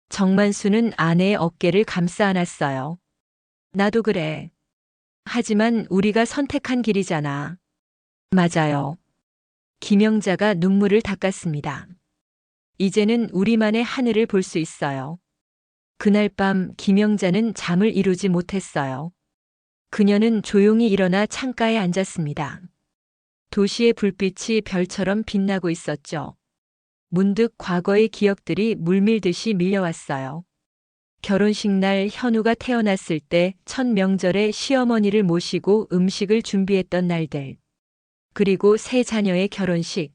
정만수는 아내의 어깨를 감싸 안았어요. 나도 그래. 하지만 우리가 선택한 길이잖아. 맞아요. 김영자가 눈물을 닦았습니다. 이제는 우리만의 하늘을 볼 수 있어요. 그날 밤 김영자는 잠을 이루지 못했어요. 그녀는 조용히 일어나 창가에 앉았습니다. 도시의 불빛이 별처럼 빛나고 있었죠. 문득 과거의 기억들이 물밀듯이 밀려왔어요. 결혼식 날 현우가 태어났을 때 첫 명절에 시어머니를 모시고 음식을 준비했던 날들. 그리고 세 자녀의 결혼식.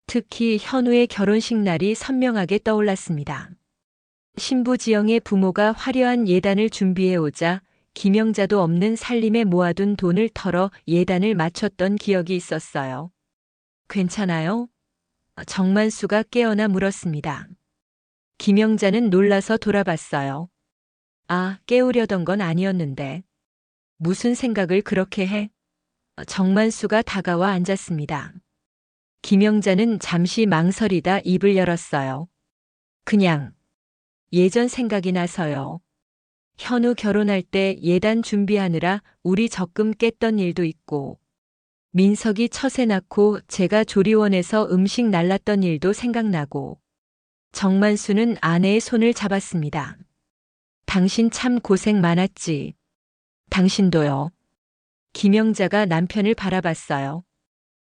특히 현우의 결혼식 날이 선명하게 떠올랐습니다. 신부 지영의 부모가 화려한 예단을 준비해 오자 김영자도 없는 살림에 모아둔 돈을 털어 예단을 마쳤던 기억이 있었어요. 괜찮아요? 정만수가 깨어나 물었습니다. 김영자는 놀라서 돌아봤어요. 아, 깨우려던 건 아니었는데. 무슨 생각을 그렇게 해? 정만수가 다가와 앉았습니다. 김영자는 잠시 망설이다 입을 열었어요. 그냥 예전 생각이 나서요. 현우 결혼할 때 예단 준비하느라 우리 적금 깼던 일도 있고, 민석이 처세 낳고 제가 조리원에서 음식 날랐던 일도 생각나고. 정만수는 아내의 손을 잡았습니다. 당신 참 고생 많았지. 당신도요. 김영자가 남편을 바라봤어요.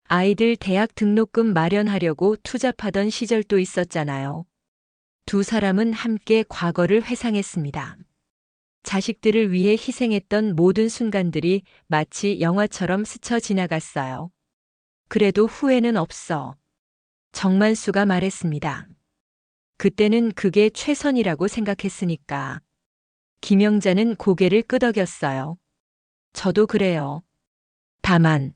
아이들 대학 등록금 마련하려고 투잡하던 시절도 있었잖아요. 두 사람은 함께 과거를 회상했습니다. 자식들을 위해 희생했던 모든 순간들이 마치 영화처럼 스쳐 지나갔어요. 그래도 후회는 없어. 정만수가 말했습니다. 그때는 그게 최선이라고 생각했으니까. 김영자는 고개를 끄덕였어요. 저도 그래요. 다만,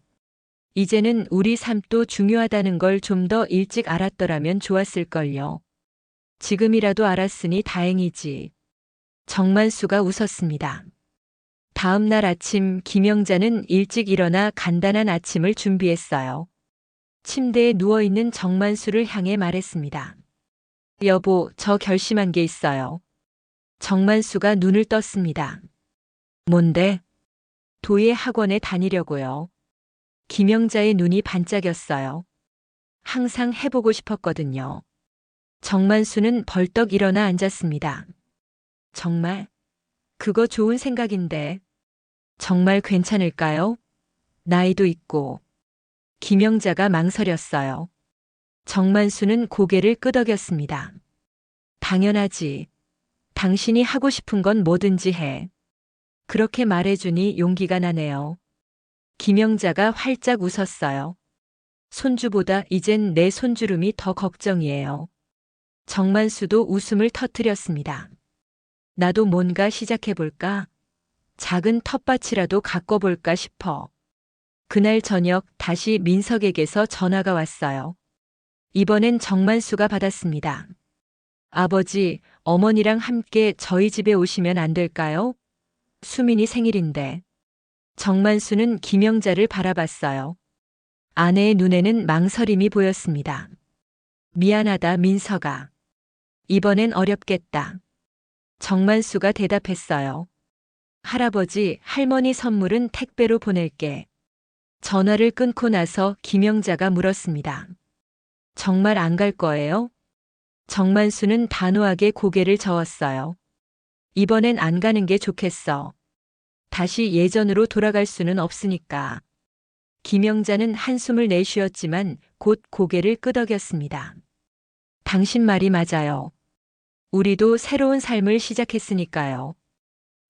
이제는 우리 삶도 중요하다는 걸 좀 더 일찍 알았더라면 좋았을걸요. 지금이라도 알았으니 다행이지. 정만수가 웃었습니다. 다음 날 아침 김영자는 일찍 일어나 간단한 아침을 준비했어요. 침대에 누워있는 정만수를 향해 말했습니다. 여보, 저 결심한 게 있어요. 정만수가 눈을 떴습니다. 뭔데? 도예 학원에 다니려고요. 김영자의 눈이 반짝였어요. 항상 해보고 싶었거든요. 정만수는 벌떡 일어나 앉았습니다. 정말? 그거 좋은 생각인데. 정말 괜찮을까요? 나이도 있고. 김영자가 망설였어요. 정만수는 고개를 끄덕였습니다. 당연하지. 당신이 하고 싶은 건 뭐든지 해. 그렇게 말해주니 용기가 나네요. 김영자가 활짝 웃었어요. 손주보다 이젠 내 손주름이 더 걱정이에요. 정만수도 웃음을 터뜨렸습니다. 나도 뭔가 시작해볼까? 작은 텃밭이라도 가꿔볼까 싶어. 그날 저녁 다시 민석에게서 전화가 왔어요. 이번엔 정만수가 받았습니다. 아버지, 어머니랑 함께 저희 집에 오시면 안 될까요? 수민이 생일인데. 정만수는 김영자를 바라봤어요. 아내의 눈에는 망설임이 보였습니다. 미안하다, 민석아. 이번엔 어렵겠다. 정만수가 대답했어요. 할아버지, 할머니 선물은 택배로 보낼게. 전화를 끊고 나서 김영자가 물었습니다. 정말 안 갈 거예요? 정만수는 단호하게 고개를 저었어요. 이번엔 안 가는 게 좋겠어. 다시 예전으로 돌아갈 수는 없으니까. 김영자는 한숨을 내쉬었지만 곧 고개를 끄덕였습니다. 당신 말이 맞아요. 우리도 새로운 삶을 시작했으니까요.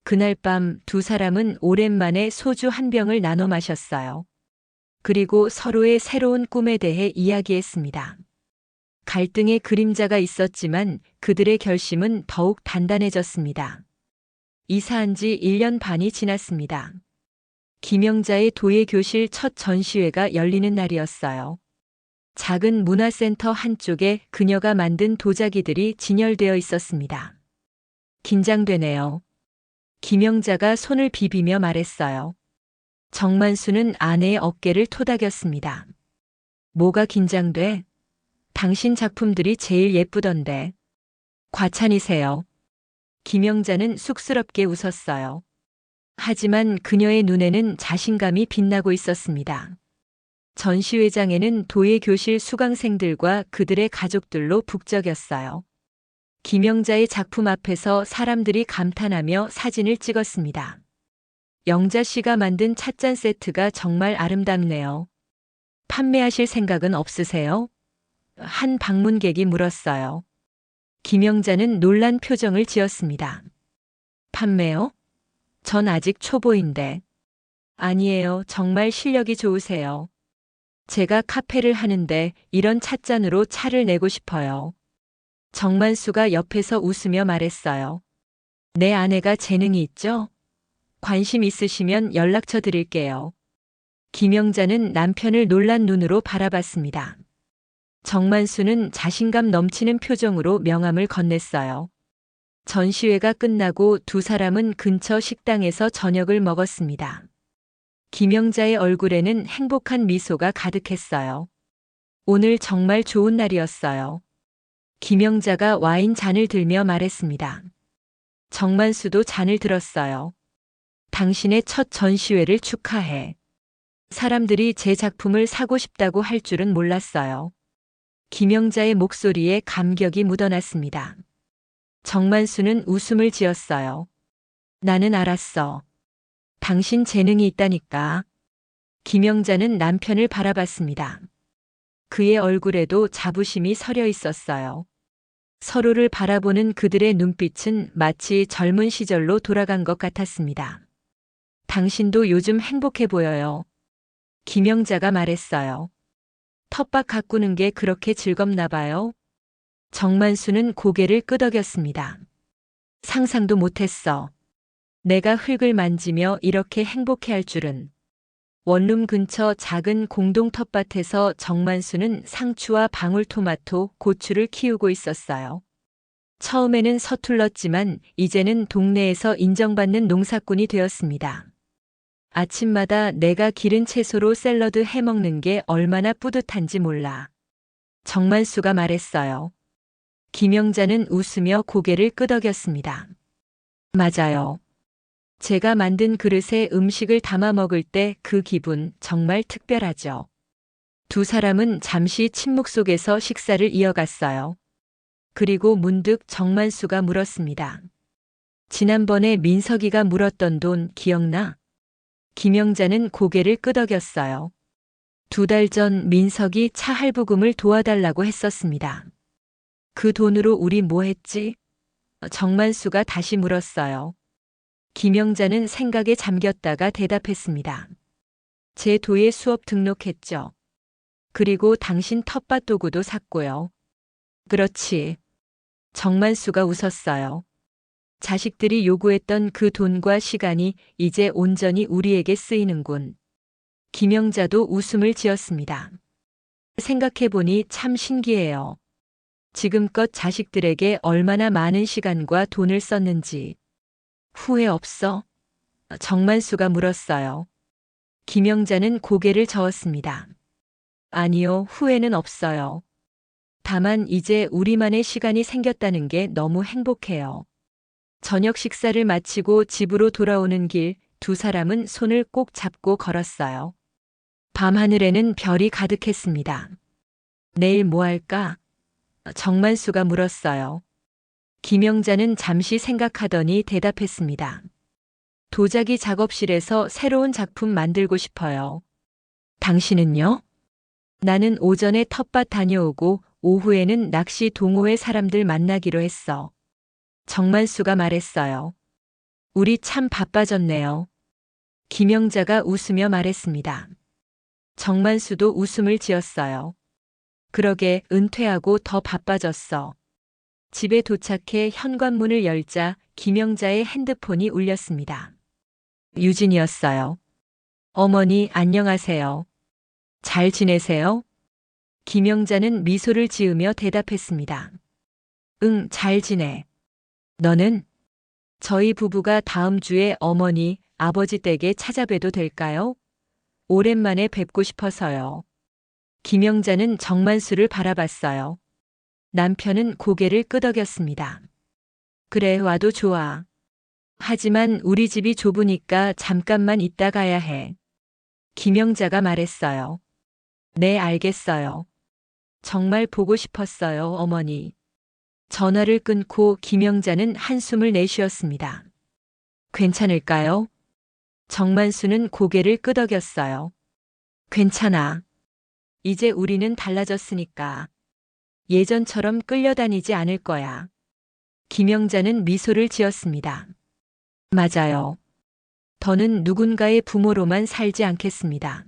그날 밤 두 사람은 오랜만에 소주 한 병을 나눠 마셨어요. 그리고 서로의 새로운 꿈에 대해 이야기했습니다. 갈등의 그림자가 있었지만 그들의 결심은 더욱 단단해졌습니다. 이사한 지 1년 반이 지났습니다. 김영자의 도예교실 첫 전시회가 열리는 날이었어요. 작은 문화센터 한쪽에 그녀가 만든 도자기들이 진열되어 있었습니다. 긴장되네요. 김영자가 손을 비비며 말했어요. 정만수는 아내의 어깨를 토닥였습니다. 뭐가 긴장돼? 당신 작품들이 제일 예쁘던데. 과찬이세요. 김영자는 쑥스럽게 웃었어요. 하지만 그녀의 눈에는 자신감이 빛나고 있었습니다. 전시회장에는 도예교실 수강생들과 그들의 가족들로 북적였어요. 김영자의 작품 앞에서 사람들이 감탄하며 사진을 찍었습니다. 영자 씨가 만든 찻잔 세트가 정말 아름답네요. 판매하실 생각은 없으세요? 한 방문객이 물었어요. 김영자는 놀란 표정을 지었습니다. 판매요? 전 아직 초보인데. 아니에요. 정말 실력이 좋으세요. 제가 카페를 하는데 이런 찻잔으로 차를 내고 싶어요. 정만수가 옆에서 웃으며 말했어요. 내 아내가 재능이 있죠? 관심 있으시면 연락처 드릴게요. 김영자는 남편을 놀란 눈으로 바라봤습니다. 정만수는 자신감 넘치는 표정으로 명함을 건넸어요. 전시회가 끝나고 두 사람은 근처 식당에서 저녁을 먹었습니다. 김영자의 얼굴에는 행복한 미소가 가득했어요. 오늘 정말 좋은 날이었어요. 김영자가 와인 잔을 들며 말했습니다. 정만수도 잔을 들었어요. 당신의 첫 전시회를 축하해. 사람들이 제 작품을 사고 싶다고 할 줄은 몰랐어요. 김영자의 목소리에 감격이 묻어났습니다. 정만수는 웃음을 지었어요. 나는 알았어. 당신 재능이 있다니까. 김영자는 남편을 바라봤습니다. 그의 얼굴에도 자부심이 서려 있었어요. 서로를 바라보는 그들의 눈빛은 마치 젊은 시절로 돌아간 것 같았습니다. 당신도 요즘 행복해 보여요. 김영자가 말했어요. 텃밭 가꾸는 게 그렇게 즐겁나 봐요? 정만수는 고개를 끄덕였습니다. 상상도 못했어. 내가 흙을 만지며 이렇게 행복해할 줄은. 원룸 근처 작은 공동 텃밭에서 정만수는 상추와 방울토마토, 고추를 키우고 있었어요. 처음에는 서툴렀지만 이제는 동네에서 인정받는 농사꾼이 되었습니다. 아침마다 내가 기른 채소로 샐러드 해먹는 게 얼마나 뿌듯한지 몰라. 정만수가 말했어요. 김영자는 웃으며 고개를 끄덕였습니다. 맞아요. 제가 만든 그릇에 음식을 담아 먹을 때 그 기분 정말 특별하죠. 두 사람은 잠시 침묵 속에서 식사를 이어갔어요. 그리고 문득 정만수가 물었습니다. 지난번에 민석이가 물었던 돈 기억나? 김영자는 고개를 끄덕였어요. 2달 전 민석이 차 할부금을 도와달라고 했었습니다. 그 돈으로 우리 뭐 했지? 정만수가 다시 물었어요. 김영자는 생각에 잠겼다가 대답했습니다. 제 도예 수업 등록했죠. 그리고 당신 텃밭 도구도 샀고요. 그렇지. 정만수가 웃었어요. 자식들이 요구했던 그 돈과 시간이 이제 온전히 우리에게 쓰이는군. 김영자도 웃음을 지었습니다. 생각해보니 참 신기해요. 지금껏 자식들에게 얼마나 많은 시간과 돈을 썼는지. 후회 없어? 정만수가 물었어요. 김영자는 고개를 저었습니다. 아니요, 후회는 없어요. 다만 이제 우리만의 시간이 생겼다는 게 너무 행복해요. 저녁 식사를 마치고 집으로 돌아오는 길 2사람은 손을 꼭 잡고 걸었어요. 밤하늘에는 별이 가득했습니다. 내일 뭐 할까? 정만수가 물었어요. 김영자는 잠시 생각하더니 대답했습니다. 도자기 작업실에서 새로운 작품 만들고 싶어요. 당신은요? 나는 오전에 텃밭 다녀오고 오후에는 낚시 동호회 사람들 만나기로 했어. 정만수가 말했어요. 우리 참 바빠졌네요. 김영자가 웃으며 말했습니다. 정만수도 웃음을 지었어요. 그러게 은퇴하고 더 바빠졌어. 집에 도착해 현관문을 열자 김영자의 핸드폰이 울렸습니다. 유진이었어요. 어머니 안녕하세요. 잘 지내세요? 김영자는 미소를 지으며 대답했습니다. 응, 잘 지내. 너는? 저희 부부가 다음 주에 어머니, 아버지 댁에 찾아뵈도 될까요? 오랜만에 뵙고 싶어서요. 김영자는 정만수를 바라봤어요. 남편은 고개를 끄덕였습니다. 그래, 와도 좋아. 하지만 우리 집이 좁으니까 잠깐만 있다 가야 해. 김영자가 말했어요. 네, 알겠어요. 정말 보고 싶었어요, 어머니. 전화를 끊고 김영자는 한숨을 내쉬었습니다. 괜찮을까요? 정만수는 고개를 끄덕였어요. 괜찮아. 이제 우리는 달라졌으니까. 예전처럼 끌려다니지 않을 거야. 김영자는 미소를 지었습니다. 맞아요. 더는 누군가의 부모로만 살지 않겠습니다.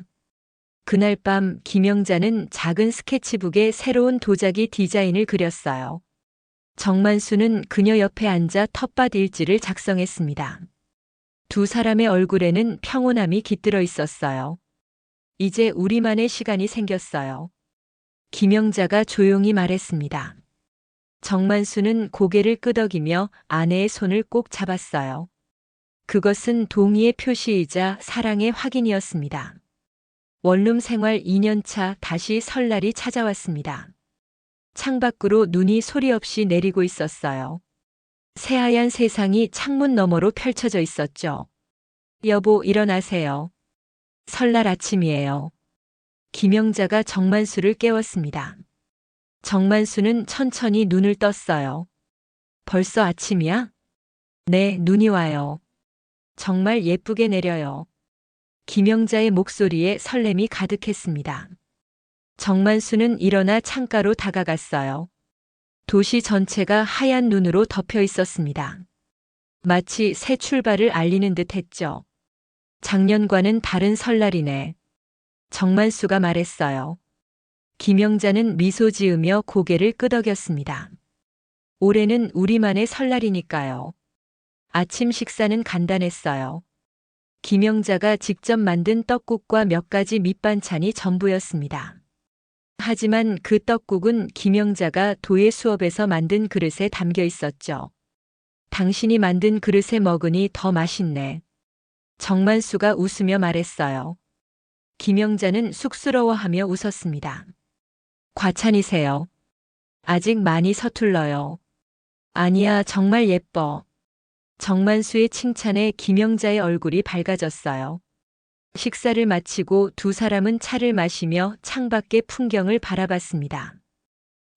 그날 밤 김영자는 작은 스케치북에 새로운 도자기 디자인을 그렸어요. 정만수는 그녀 옆에 앉아 텃밭 일지를 작성했습니다. 2사람의 얼굴에는 평온함이 깃들어 있었어요. 이제 우리만의 시간이 생겼어요. 김영자가 조용히 말했습니다. 정만수는 고개를 끄덕이며 아내의 손을 꼭 잡았어요. 그것은 동의의 표시이자 사랑의 확인이었습니다. 원룸 생활 2년차 다시 설날이 찾아왔습니다. 창밖으로 눈이 소리 없이 내리고 있었어요. 새하얀 세상이 창문 너머로 펼쳐져 있었죠. 여보, 일어나세요. 설날 아침이에요. 김영자가 정만수를 깨웠습니다. 정만수는 천천히 눈을 떴어요. 벌써 아침이야? 네, 눈이 와요. 정말 예쁘게 내려요. 김영자의 목소리에 설렘이 가득했습니다. 정만수는 일어나 창가로 다가갔어요. 도시 전체가 하얀 눈으로 덮여 있었습니다. 마치 새 출발을 알리는 듯 했죠. 작년과는 다른 설날이네. 정만수가 말했어요. 김영자는 미소 지으며 고개를 끄덕였습니다. 올해는 우리만의 설날이니까요. 아침 식사는 간단했어요. 김영자가 직접 만든 떡국과 몇 가지 밑반찬이 전부였습니다. 하지만 그 떡국은 김영자가 도예 수업에서 만든 그릇에 담겨 있었죠. 당신이 만든 그릇에 먹으니 더 맛있네. 정만수가 웃으며 말했어요. 김영자는 쑥스러워하며 웃었습니다. 과찬이세요. 아직 많이 서툴러요. 아니야, 정말 예뻐. 정만수의 칭찬에 김영자의 얼굴이 밝아졌어요. 식사를 마치고 2사람은 차를 마시며 창밖의 풍경을 바라봤습니다.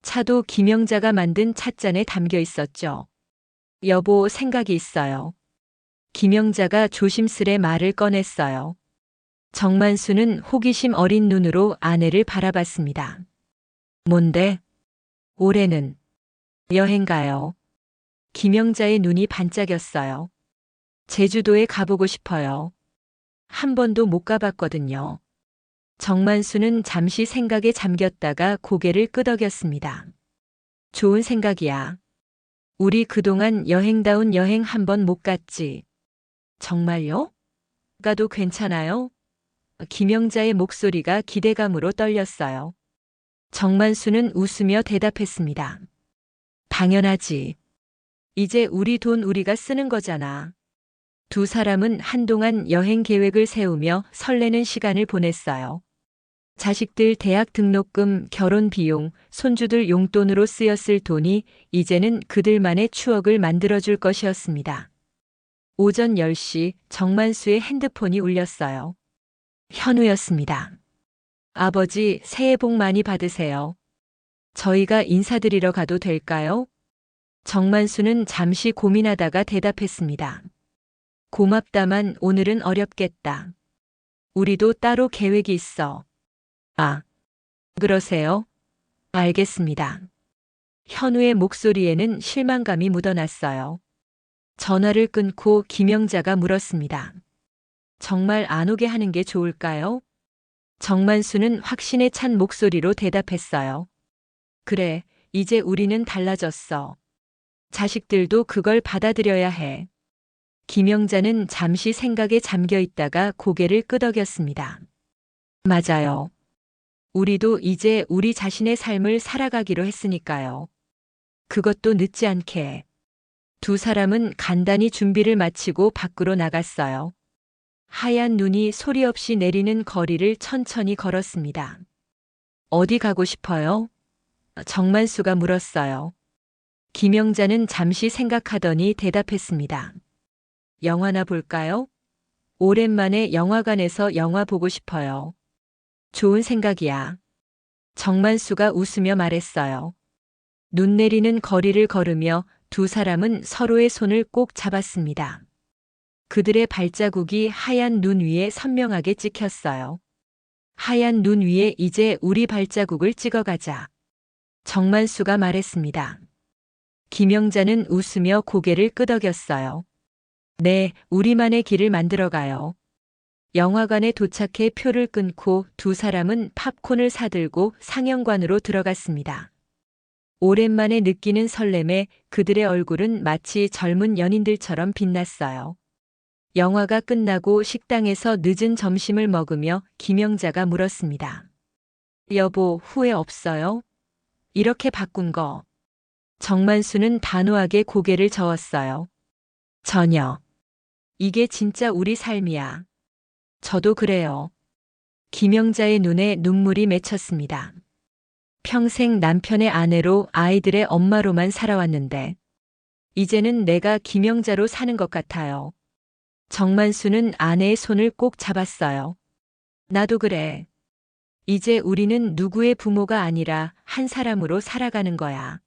차도 김영자가 만든 찻잔에 담겨 있었죠. 여보, 생각이 있어요. 김영자가 조심스레 말을 꺼냈어요. 정만수는 호기심 어린 눈으로 아내를 바라봤습니다. 뭔데? 올해는 여행 가요. 김영자의 눈이 반짝였어요. 제주도에 가보고 싶어요. 한 번도 못 가봤거든요. 정만수는 잠시 생각에 잠겼다가 고개를 끄덕였습니다. 좋은 생각이야. 우리 그동안 여행다운 여행 한 번 못 갔지. 정말요? 가도 괜찮아요? 김영자의 목소리가 기대감으로 떨렸어요. 정만수는 웃으며 대답했습니다. 당연하지. 이제 우리 돈 우리가 쓰는 거잖아. 두 사람은 한동안 여행 계획을 세우며 설레는 시간을 보냈어요. 자식들 대학 등록금, 결혼 비용, 손주들 용돈으로 쓰였을 돈이 이제는 그들만의 추억을 만들어줄 것이었습니다. 오전 10시 정만수의 핸드폰이 울렸어요. 현우였습니다. 아버지, 새해 복 많이 받으세요. 저희가 인사드리러 가도 될까요? 정만수는 잠시 고민하다가 대답했습니다. 고맙다만 오늘은 어렵겠다. 우리도 따로 계획이 있어. 아, 그러세요? 알겠습니다. 현우의 목소리에는 실망감이 묻어났어요. 전화를 끊고 김영자가 물었습니다. 정말 안 오게 하는 게 좋을까요? 정만수는 확신에 찬 목소리로 대답했어요. 그래, 이제 우리는 달라졌어. 자식들도 그걸 받아들여야 해. 김영자는 잠시 생각에 잠겨 있다가 고개를 끄덕였습니다. 맞아요. 우리도 이제 우리 자신의 삶을 살아가기로 했으니까요. 그것도 늦지 않게. 두 사람은 간단히 준비를 마치고 밖으로 나갔어요. 하얀 눈이 소리 없이 내리는 거리를 천천히 걸었습니다. 어디 가고 싶어요? 정만수가 물었어요. 김영자는 잠시 생각하더니 대답했습니다. 영화나 볼까요? 오랜만에 영화관에서 영화 보고 싶어요. 좋은 생각이야. 정만수가 웃으며 말했어요. 눈 내리는 거리를 걸으며 두 사람은 서로의 손을 꼭 잡았습니다. 그들의 발자국이 하얀 눈 위에 선명하게 찍혔어요. 하얀 눈 위에 이제 우리 발자국을 찍어가자. 정만수가 말했습니다. 김영자는 웃으며 고개를 끄덕였어요. 네, 우리만의 길을 만들어가요. 영화관에 도착해 표를 끊고 두 사람은 팝콘을 사들고 상영관으로 들어갔습니다. 오랜만에 느끼는 설렘에 그들의 얼굴은 마치 젊은 연인들처럼 빛났어요. 영화가 끝나고 식당에서 늦은 점심을 먹으며 김영자가 물었습니다. 여보, 후회 없어요? 이렇게 바꾼 거. 정만수는 단호하게 고개를 저었어요. 전혀. 이게 진짜 우리 삶이야. 저도 그래요. 김영자의 눈에 눈물이 맺혔습니다. 평생 남편의 아내로 아이들의 엄마로만 살아왔는데 이제는 내가 김영자로 사는 것 같아요. 정만수는 아내의 손을 꼭 잡았어요. 나도 그래. 이제 우리는 누구의 부모가 아니라 한 사람으로 살아가는 거야.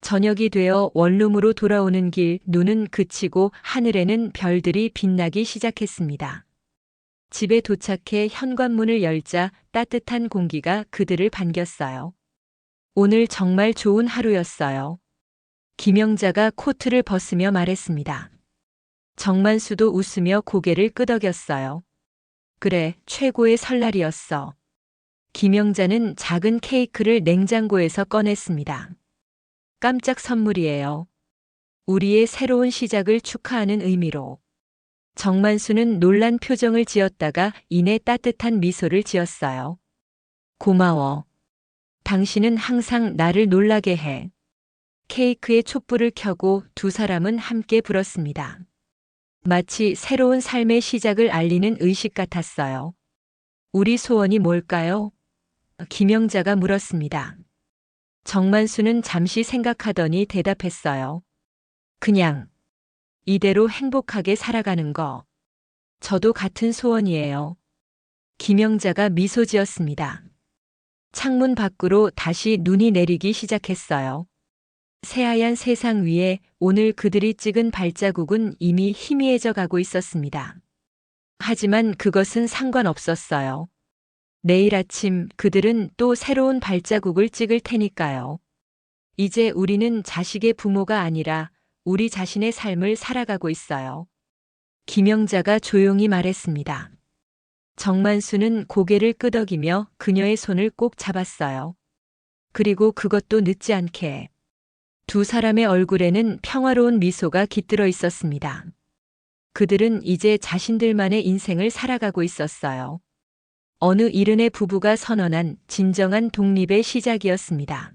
저녁이 되어 원룸으로 돌아오는 길, 눈은 그치고 하늘에는 별들이 빛나기 시작했습니다. 집에 도착해 현관문을 열자 따뜻한 공기가 그들을 반겼어요. 오늘 정말 좋은 하루였어요. 김영자가 코트를 벗으며 말했습니다. 정만수도 웃으며 고개를 끄덕였어요. 그래, 최고의 설날이었어. 김영자는 작은 케이크를 냉장고에서 꺼냈습니다. 깜짝 선물이에요. 우리의 새로운 시작을 축하하는 의미로. 정만수는 놀란 표정을 지었다가 이내 따뜻한 미소를 지었어요. 고마워. 당신은 항상 나를 놀라게 해. 케이크에 촛불을 켜고 두 사람은 함께 불었습니다. 마치 새로운 삶의 시작을 알리는 의식 같았어요. 우리 소원이 뭘까요? 김영자가 물었습니다. 정만수는 잠시 생각하더니 대답했어요. 그냥 이대로 행복하게 살아가는 거. 저도 같은 소원이에요. 김영자가 미소 지었습니다. 창문 밖으로 다시 눈이 내리기 시작했어요. 새하얀 세상 위에 오늘 그들이 찍은 발자국은 이미 희미해져 가고 있었습니다. 하지만 그것은 상관없었어요. 내일 아침 그들은 또 새로운 발자국을 찍을 테니까요. 이제 우리는 자식의 부모가 아니라 우리 자신의 삶을 살아가고 있어요. 김영자가 조용히 말했습니다. 정만수는 고개를 끄덕이며 그녀의 손을 꼭 잡았어요. 그리고 그것도 늦지 않게. 두 사람의 얼굴에는 평화로운 미소가 깃들어 있었습니다. 그들은 이제 자신들만의 인생을 살아가고 있었어요. 어느 이른의 부부가 선언한 진정한 독립의 시작이었습니다.